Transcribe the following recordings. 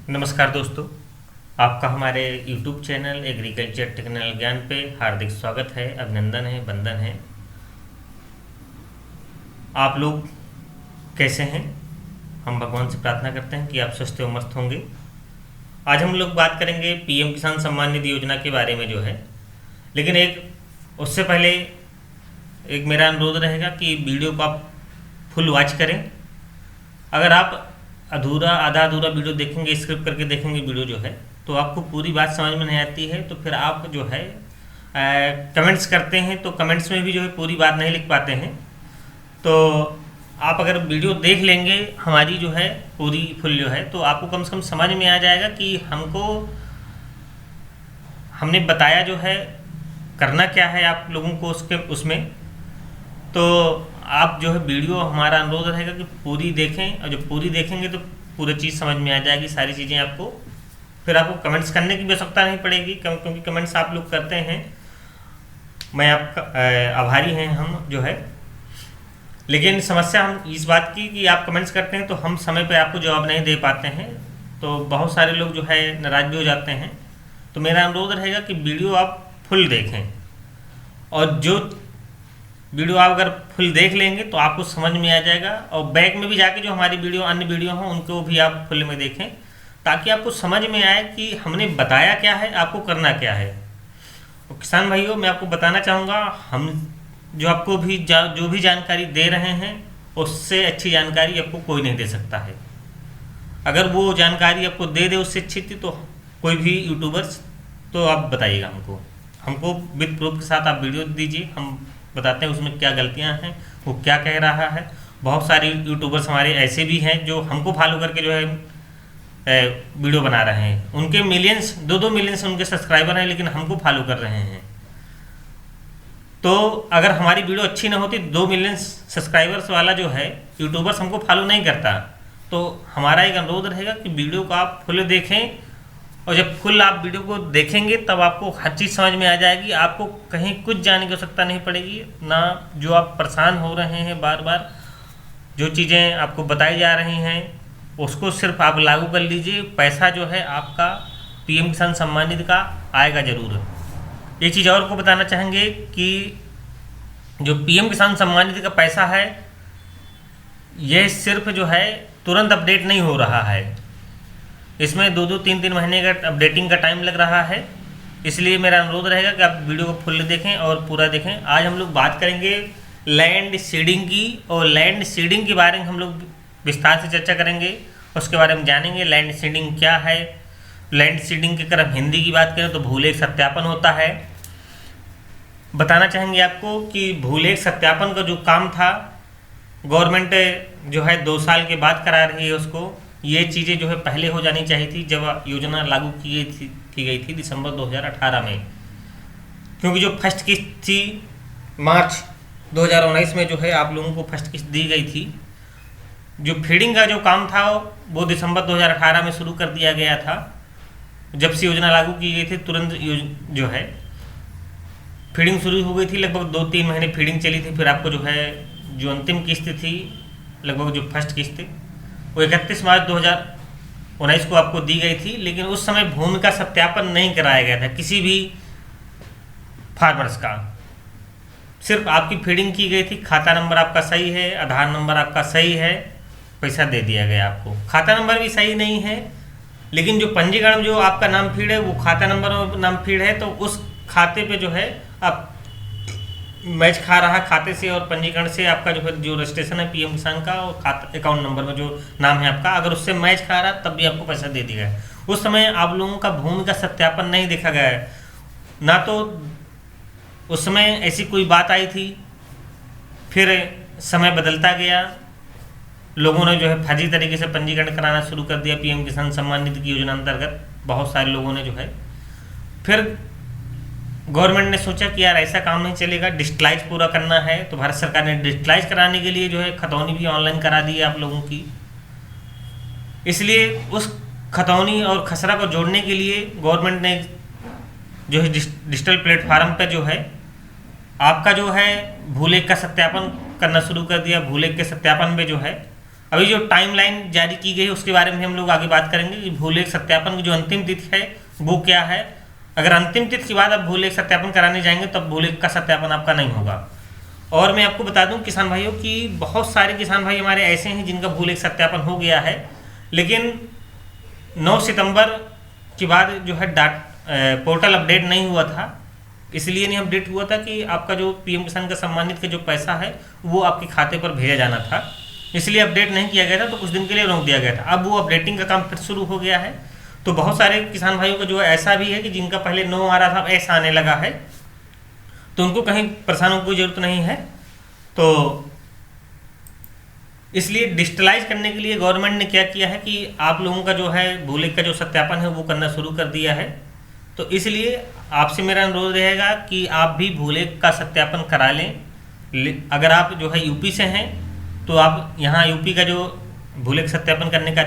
नमस्कार दोस्तों, आपका हमारे YouTube चैनल एग्रीकल्चर टेक्निकल ज्ञान पे हार्दिक स्वागत है, अभिनंदन है, वंदन है। आप लोग कैसे हैं? हम भगवान से प्रार्थना करते हैं कि आप स्वस्थ और मस्त होंगे। आज हम लोग बात करेंगे पीएम किसान सम्मान निधि योजना के बारे में जो है, लेकिन उससे पहले एक मेरा अनुरोध रहेगा कि वीडियो को आप फुल वॉच करें। अगर आप आधा अधूरा वीडियो देखेंगे, स्क्रिप्ट करके देखेंगे वीडियो जो है, तो आपको पूरी बात समझ में नहीं आती है। तो फिर आप जो है कमेंट्स करते हैं, तो कमेंट्स में भी जो है पूरी बात नहीं लिख पाते हैं। तो आप अगर वीडियो देख लेंगे हमारी जो है पूरी फुल जो है, तो आपको कम से कम समझ में आ जाएगा कि हमने बताया जो है करना क्या है आप लोगों को उसमें। तो आप जो है वीडियो, हमारा अनुरोध रहेगा कि पूरी देखें, और जब पूरी देखेंगे तो पूरी चीज़ समझ में आ जाएगी, सारी चीज़ें आपको। फिर आपको कमेंट्स करने की भी आवश्यकता नहीं पड़ेगी, क्योंकि कमेंट्स आप लोग करते हैं, मैं आपका आभारी हैं हम जो है। लेकिन समस्या हम इस बात की कि आप कमेंट्स करते हैं तो हम समय पर आपको जवाब नहीं दे पाते हैं, तो बहुत सारे लोग जो है नाराज़ भी हो जाते हैं। तो मेरा अनुरोध रहेगा कि वीडियो आप फुल देखें, और जो वीडियो आप अगर फुल देख लेंगे तो आपको समझ में आ जाएगा। और बैक में भी जाके जो हमारी वीडियो, अन्य वीडियो हों, उनको भी आप फुल में देखें, ताकि आपको समझ में आए कि हमने बताया क्या है, आपको करना क्या है। और किसान भाइयों, मैं आपको बताना चाहूँगा, हम जो आपको भी जो भी जानकारी दे रहे हैं, उससे अच्छी जानकारी आपको कोई नहीं दे सकता है। अगर वो जानकारी आपको दे उससे अच्छी थी तो कोई भी यूट्यूबर्स, तो आप बताइएगा हमको विद प्रूफ के साथ आप वीडियो दीजिए, हम बताते हैं उसमें क्या गलतियां हैं, वो क्या कह रहा है। बहुत सारे यूट्यूबर्स हमारे ऐसे भी हैं जो हमको फॉलो करके जो है वीडियो बना रहे हैं। उनके मिलियंस, 2-2 मिलियंस उनके सब्सक्राइबर हैं, लेकिन हमको फॉलो कर रहे हैं। तो अगर हमारी वीडियो अच्छी ना होती, 2 मिलियन सब्सक्राइबर्स वाला जो है यूट्यूबर्स हमको फॉलो नहीं करता। तो हमारा एक अनुरोध रहेगा कि वीडियो को आप फुल देखें, और जब फुल आप वीडियो को देखेंगे तब आपको हर चीज़ समझ में आ जाएगी। आपको कहीं कुछ जानने की आवश्यकता नहीं पड़ेगी ना। जो आप परेशान हो रहे हैं बार बार, जो चीज़ें आपको बताई जा रही हैं, उसको सिर्फ आप लागू कर लीजिए। पैसा जो है आपका पीएम किसान सम्मान निधि का आएगा ज़रूर। एक चीज़ और को बताना चाहेंगे कि जो पीएम किसान सम्मान निधि का पैसा है, यह सिर्फ जो है तुरंत अपडेट नहीं हो रहा है। इसमें 2-2, 3-3 महीने का अपडेटिंग का टाइम लग रहा है। इसलिए मेरा अनुरोध रहेगा कि आप वीडियो को फुल देखें और पूरा देखें। आज हम लोग बात करेंगे लैंड सीडिंग की, और लैंड सीडिंग के बारे में हम लोग विस्तार से चर्चा करेंगे, उसके बारे में जानेंगे लैंड सीडिंग क्या है। लैंड सीडिंग की अगर हम हिंदी की बात करें तो भूलेख सत्यापन होता है। बताना चाहेंगे आपको कि भूलेख सत्यापन का जो काम था, गवर्नमेंट जो है 2 साल के बाद करा रही है उसको। ये चीज़ें जो है पहले हो जानी चाहिए थी, जब योजना लागू की गई थी दिसंबर 2018 में। क्योंकि जो फर्स्ट किस्त थी मार्च 2019 में जो है आप लोगों को फर्स्ट किस्त दी गई थी। जो फीडिंग का जो काम था वो दिसंबर 2018 में शुरू कर दिया गया था। जब से योजना लागू की गई थी, तुरंत जो है फीडिंग शुरू हो गई थी। लगभग 2-3 महीने फीडिंग चली थी। फिर आपको जो है जो अंतिम किस्त थी, लगभग जो फर्स्ट किस्त थी, वो 31 मार्च 2019 को आपको दी गई थी। लेकिन उस समय भूमि का सत्यापन नहीं कराया गया था किसी भी फार्मर्स का। सिर्फ आपकी फीडिंग की गई थी, खाता नंबर आपका सही है, आधार नंबर आपका सही है, पैसा दे दिया गया आपको। खाता नंबर भी सही नहीं है, लेकिन जो पंजीकरण में जो आपका नाम फीड है वो खाता नंबर और नाम फीड है, तो उस खाते पे जो है आप मैच खा रहा खाते से और पंजीकरण से। आपका जो है जो रजिस्ट्रेशन है पीएम किसान का, और खाता अकाउंट नंबर में जो नाम है आपका, अगर उससे मैच खा रहा तब भी आपको पैसा दे दिया गया। उस समय आप लोगों का भूमि का सत्यापन नहीं देखा गया है ना। तो उस समय ऐसी कोई बात आई थी, फिर समय बदलता गया, लोगों ने जो है फर्जी तरीके से पंजीकरण कराना शुरू कर दिया पीएम किसान सम्मान निधि की योजना अंतर्गत। बहुत सारे लोगों ने जो है, फिर गवर्नमेंट ने सोचा कि यार ऐसा काम नहीं चलेगा, डिजिटलाइज पूरा करना है। तो भारत सरकार ने डिजिटलाइज कराने के लिए जो है खतौनी भी ऑनलाइन करा दी है आप लोगों की। इसलिए उस खतौनी और खसरा को जोड़ने के लिए गवर्नमेंट ने जो है डिजिटल प्लेटफार्म पर जो है आपका जो है भूलेख का सत्यापन करना शुरू कर दिया। भूलेख के सत्यापन में जो है अभी जो टाइमलाइन जारी की गई है उसके बारे में हम लोग आगे बात करेंगे कि भूलेख सत्यापन की जो अंतिम तिथि है वो क्या है। अगर अंतिम तिथि के बाद आप भूलेख सत्यापन कराने जाएंगे तब भूलेख का सत्यापन आपका नहीं होगा। और मैं आपको बता दूं किसान भाइयों कि बहुत सारे किसान भाई हमारे ऐसे हैं जिनका भूलेख सत्यापन हो गया है, लेकिन 9 सितंबर के बाद जो है पोर्टल अपडेट नहीं हुआ था। इसलिए नहीं अपडेट हुआ था कि आपका जो पीएम किसान का सम्मानित का जो पैसा है वो आपके खाते पर भेजा जाना था, इसलिए अपडेट नहीं किया गया था, तो कुछ दिन के लिए रोक दिया गया था। अब वो अपडेटिंग का काम फिर शुरू हो गया है। तो बहुत सारे किसान भाइयों का जो है ऐसा भी है कि जिनका पहले 9 आ रहा था ऐसा आने लगा है, तो उनको कहीं परेशान होने की जरूरत नहीं है। तो इसलिए डिजिटलाइज करने के लिए गवर्नमेंट ने क्या किया है कि आप लोगों का जो है भूलेख का जो सत्यापन है वो करना शुरू कर दिया है। तो इसलिए आपसे मेरा अनुरोध रहेगा कि आप भी भूलेख का सत्यापन करा लें। अगर आप जो है यूपी से हैं तो आप यहाँ यूपी का जो भूलेख सत्यापन करने का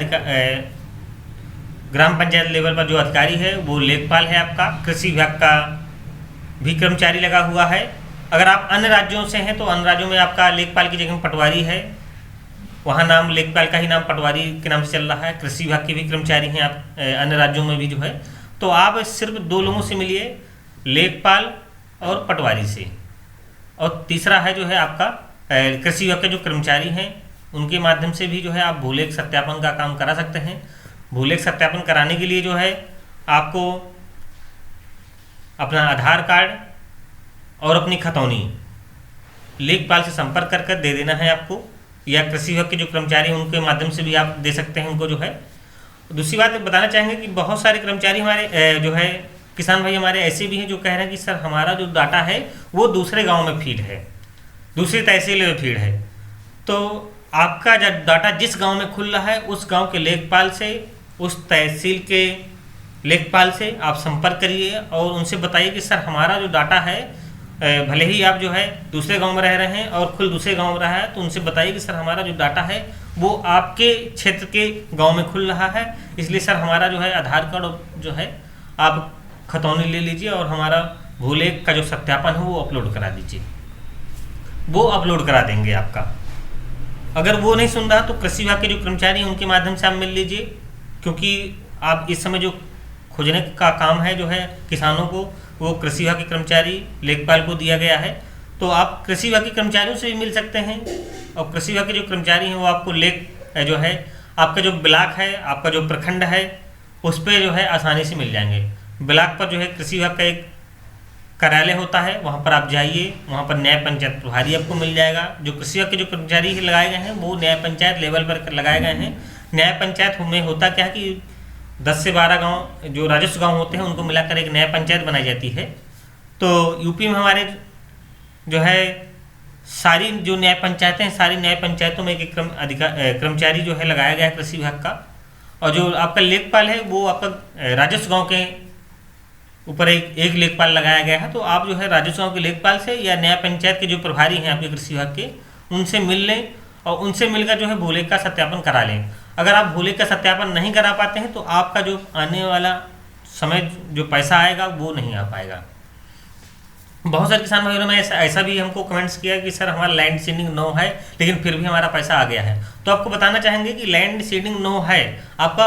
ग्राम पंचायत लेवल पर जो अधिकारी है वो लेखपाल है आपका, कृषि विभाग का भी कर्मचारी लगा हुआ है। अगर आप अन्य राज्यों से हैं तो अन्य राज्यों में आपका लेखपाल की जगह पटवारी है, वहाँ नाम लेखपाल का ही नाम पटवारी के नाम से चल रहा है। कृषि विभाग के भी कर्मचारी हैं आप अन्य राज्यों में भी जो है। तो आप सिर्फ 2 लोगों से मिलिए, लेखपाल और पटवारी से। और तीसरा है जो है आपका कृषि विभाग के जो कर्मचारी हैं उनके माध्यम से भी जो है आप भूलेख सत्यापन का काम करा सकते हैं। भूलेख सत्यापन कराने के लिए जो है आपको अपना आधार कार्ड और अपनी खतौनी लेखपाल से संपर्क कर दे देना है आपको, या कृषि विभाग के जो कर्मचारी हैं उनके माध्यम से भी आप दे सकते हैं उनको जो है। दूसरी बात बताना चाहेंगे कि बहुत सारे कर्मचारी हमारे जो है किसान भाई हमारे ऐसे भी हैं जो कह रहे हैं कि सर हमारा जो डाटा है वो दूसरे गांव में फीड है, दूसरी तहसील में फीड है। तो आपका जब डाटा जिस गांव में खुल रहा है उस गांव के लेखपाल से, उस तहसील के लेखपाल से आप संपर्क करिए और उनसे बताइए कि सर हमारा जो डाटा है, भले ही आप जो है दूसरे गांव में रह रहे हैं और खुद दूसरे गांव में रहा है, तो उनसे बताइए कि सर हमारा जो डाटा है वो आपके क्षेत्र के गांव में खुल रहा है, इसलिए सर हमारा जो है आधार कार्ड जो है आप खतौनी ले लीजिए और हमारा भूलेख का जो सत्यापन है वो अपलोड करा दीजिए। वो अपलोड करा देंगे आपका। अगर वो नहीं सुन रहा तो कृषि विभाग के जो कर्मचारी हैं उनके माध्यम से आप मिल लीजिए, क्योंकि आप इस समय जो खोजने का काम है जो है किसानों को, वो कृषि विभाग के कर्मचारी लेखपाल को दिया गया है। तो आप कृषि विभाग के कर्मचारियों से भी मिल सकते हैं और कृषि विभाग के जो कर्मचारी हैं वो आपको लेख जो है आपका जो ब्लॉक है, आपका जो प्रखंड है उस पर जो है आसानी से मिल जाएंगे। ब्लॉक पर जो है कृषि विभाग का एक कार्यालय होता है, वहाँ पर आप जाइए, वहाँ पर न्याय पंचायत प्रभारी आपको मिल जाएगा। जो कृषि विभाग के जो कर्मचारी लगाए गए हैं वो न्याय पंचायत लेवल पर लगाए गए हैं। न्याय पंचायत में होता क्या है कि 10 से 12 गांव जो राजस्व गांव होते हैं उनको मिलाकर एक न्याय पंचायत बनाई जाती है। तो यूपी में हमारे जो है सारी जो न्याय पंचायतें हैं, सारी न्याय पंचायतों में एक कर्मचारी जो है लगाया गया है कृषि विभाग का। और जो आपका लेखपाल है वो आपका राजस्व गांव के ऊपर एक लेखपाल लगाया गया है। तो आप जो है राजस्व गांव के लेखपाल से या न्याय पंचायत के जो प्रभारी हैं आपके कृषि विभाग के, उनसे मिल लें और उनसे मिलकर जो है भूलेख का सत्यापन करा लें। अगर आप भूलेख का सत्यापन नहीं करा पाते हैं तो आपका जो आने वाला समय जो पैसा आएगा वो नहीं आ पाएगा। बहुत सारे किसान भाइयों ने ऐसा भी हमको कमेंट्स किया कि सर हमारा लैंड सीडिंग 9 है लेकिन फिर भी हमारा पैसा आ गया है। तो आपको बताना चाहेंगे कि लैंड सीडिंग 9 है, आपका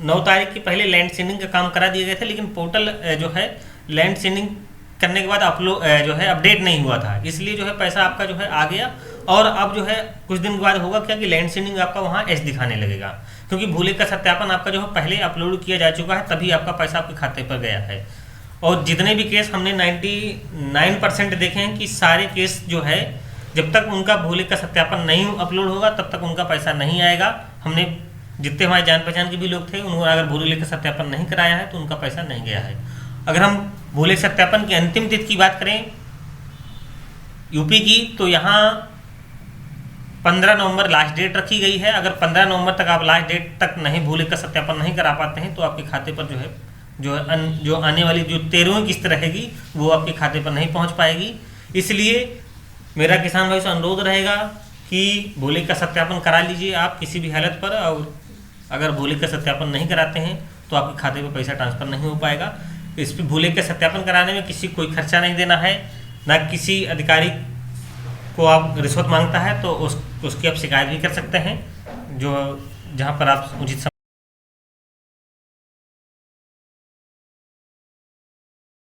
9 तारीख के पहले लैंड सीडिंग का काम करा दिए गए थे, लेकिन पोर्टल जो है लैंड सीडिंग करने के बाद अपलोड जो है अपडेट नहीं हुआ था, इसलिए जो है पैसा आपका जो है आ गया। और अब जो है कुछ दिन के बाद होगा क्या कि लैंड सीडिंग आपका वहाँ एस दिखाने लगेगा, क्योंकि भूलेख का सत्यापन आपका जो है पहले अपलोड किया जा चुका है, तभी आपका पैसा आपके खाते पर गया है। और जितने भी केस हमने 99% देखे हैं कि सारे केस जो है जब तक उनका भूलेख का सत्यापन नहीं अपलोड होगा तब तक उनका पैसा नहीं आएगा। हमने जितने हमारे जान पहचान के भी लोग थे उन्होंने अगर भूलेख का सत्यापन नहीं कराया है तो उनका पैसा नहीं गया है। अगर हम भूलेख सत्यापन की अंतिम तिथि की बात करें यूपी की, तो यहाँ 15 नवंबर लास्ट डेट रखी गई है। अगर 15 नवंबर तक आप लास्ट डेट तक नहीं भूलेख का सत्यापन नहीं करा पाते हैं तो आपके खाते पर जो आने वाली जो 13वीं किस्त रहेगी वो आपके खाते पर नहीं पहुंच पाएगी। इसलिए मेरा किसान भाई से अनुरोध रहेगा कि भूलेख का सत्यापन करा लीजिए आप किसी भी हालत पर। और अगर भूलेख का सत्यापन नहीं कराते हैं तो आपके खाते पर पैसा ट्रांसफ़र नहीं हो पाएगा। इस पर भूलेख का सत्यापन कराने में किसी कोई खर्चा नहीं देना है, ना किसी अधिकारी को आप रिश्वत मांगता है तो उसकी आप शिकायत भी कर सकते हैं। जो जहाँ पर आप उचित